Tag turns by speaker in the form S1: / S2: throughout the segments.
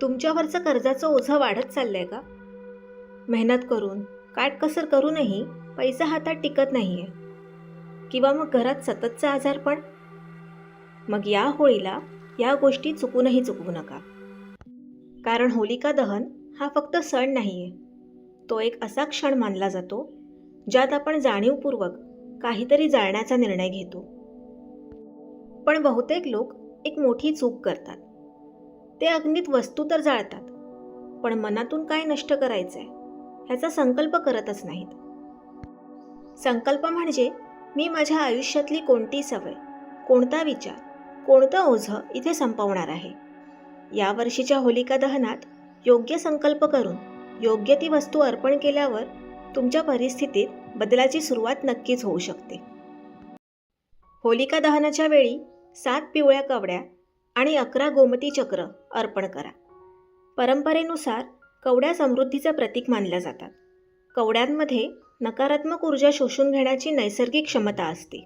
S1: तुमच्यावरचं कर्जाचं ओझं वाढत चाललंय का? मेहनत करून, काटकसर करूनही पैसा हातात टिकत नाहीये. किंवा मग घरात सततचं आजारपण. मग या होळीला या गोष्टी चुकूनही चुकवू नका. कारण होलिका दहन हा फक्त सण नाहीये. तो एक असा क्षण मानला जातो ज्यात आपण जाणीवपूर्वक काहीतरी जाळण्याचा निर्णय घेतो. पण बहुतेक लोक एक मोठी चूक करतात. ते अग्नीत वस्तू तर जाळतात, पण मनातून काय नष्ट करायचंय ह्याचा संकल्प करतच नाहीत. संकल्प म्हणजे मी माझ्या आयुष्यातली कोणती सवय, कोणता विचार, कोणतं ओझं इथे संपवणार आहे. या वर्षीच्या होलिका दहनात योग्य संकल्प करून योग्य ती वस्तू अर्पण केल्यावर तुमच्या परिस्थितीत बदलाची सुरुवात नक्कीच होऊ शकते. होलिका दहनाच्या वेळी 7 पिवळ्या कवड्या आणि 11 गोमती चक्र अर्पण करा. परंपरेनुसार कवड्या समृद्धीचं प्रतीक मानल्या जातात. कवड्यांमध्ये नकारात्मक ऊर्जा शोषून घेण्याची नैसर्गिक क्षमता असते.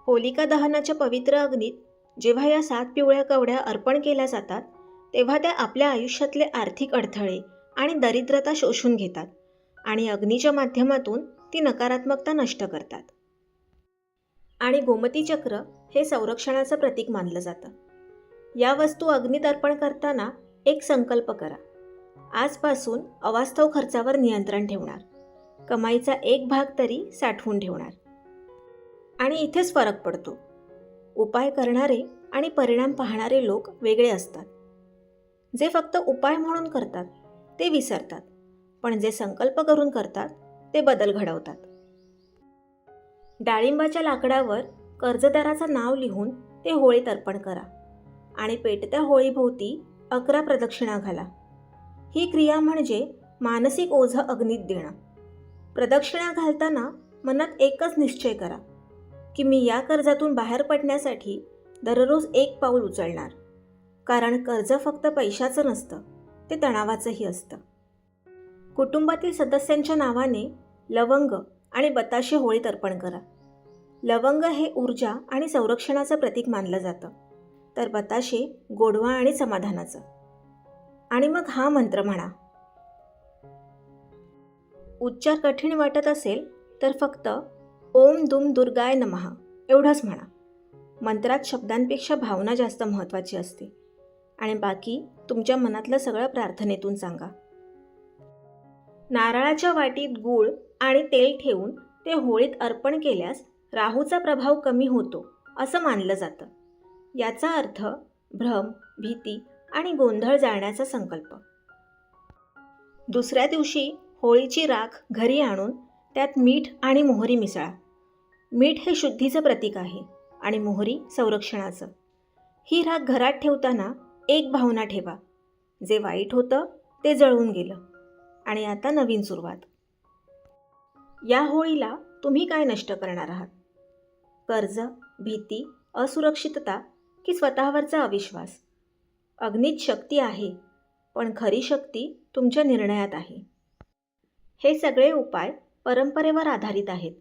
S1: होलिका दहनाच्या पवित्र अग्नीत जेव्हा या 7 पिवळ्या कवड्या अर्पण केल्या जातात, तेव्हा त्या आपल्या आयुष्यातले आर्थिक अडथळे आणि दरिद्रता शोषून घेतात आणि अग्नीच्या माध्यमातून ती नकारात्मकता नष्ट करतात. आणि गोमती चक्र हे संरक्षणाचं प्रतीक मानलं जातं. या वस्तू अग्नीत अर्पण करताना एक संकल्प करा. आजपासून अवास्तव खर्चावर नियंत्रण ठेवणार, कमाईचा एक भाग तरी साठवून ठेवणार. आणि इथेच फरक पडतो. उपाय करणारे आणि परिणाम पाहणारे लोक वेगळे असतात. जे फक्त उपाय म्हणून करतात ते विसरतात, पण जे संकल्प करून करतात ते बदल घडवतात. डाळिंबाच्या लाकडावर कर्जदाराचं नाव लिहून ते होळीत अर्पण करा आणि पेटत्या होळीभोवती 11 प्रदक्षिणा घाला. ही क्रिया म्हणजे मानसिक ओझं अग्नीत देणं. प्रदक्षिणा घालताना मनात एकच निश्चय करा की मी या कर्जातून बाहेर पडण्यासाठी दररोज एक पाऊल उचलणार. कारण कर्ज फक्त पैशाचं नसतं, ते तणावाचंही असतं. कुटुंबातील सदस्यांच्या नावाने लवंग आणि बताशे होळीत अर्पण करा. लवंग हे ऊर्जा आणि संरक्षणाचं प्रतीक मानलं जातं, तर बताशे गोडवा आणि समाधानाचं. आणि मग हा मंत्र म्हणा. उच्चार कठीण वाटत असेल तर फक्त ओम दुम दुर्गाय नमः एवढंच म्हणा. मंत्रात शब्दांपेक्षा भावना जास्त महत्त्वाची असते आणि बाकी तुमच्या मनातलं सगळं प्रार्थनेतून सांगा. नारळाच्या वाटीत गूळ आणि तेल ठेवून ते होळीत अर्पण केल्यास राहूचा प्रभाव कमी होतो असं मानलं जातं. याचा अर्थ भ्रम, भीती आणि गोंधळ जाळण्याचा संकल्प. दुसऱ्या दिवशी होळीची राख घरी आणून त्यात मीठ आणि मोहरी मिसळा. मीठ हे शुद्धीचं प्रतीक आहे आणि मोहरी संरक्षणाचं. ही राख घरात ठेवताना एक भावना ठेवा, जे वाईट होतं ते जळून गेलं आणि आता नवीन सुरुवात. या होळीला तुम्ही काय नष्ट करणार आहात? कर्ज, भीती, असुरक्षितता की स्वतःवरचा अविश्वास? अग्नीत शक्ती आहे, पण खरी शक्ती तुमच्या निर्णयात आहे. हे सगळे उपाय परंपरेवर आधारित आहेत.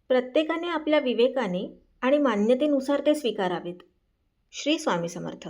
S1: प्रत्येकाने आपल्या विवेकाने आणि मान्यतेनुसार ते स्वीकारावेत. श्री स्वामी समर्थ.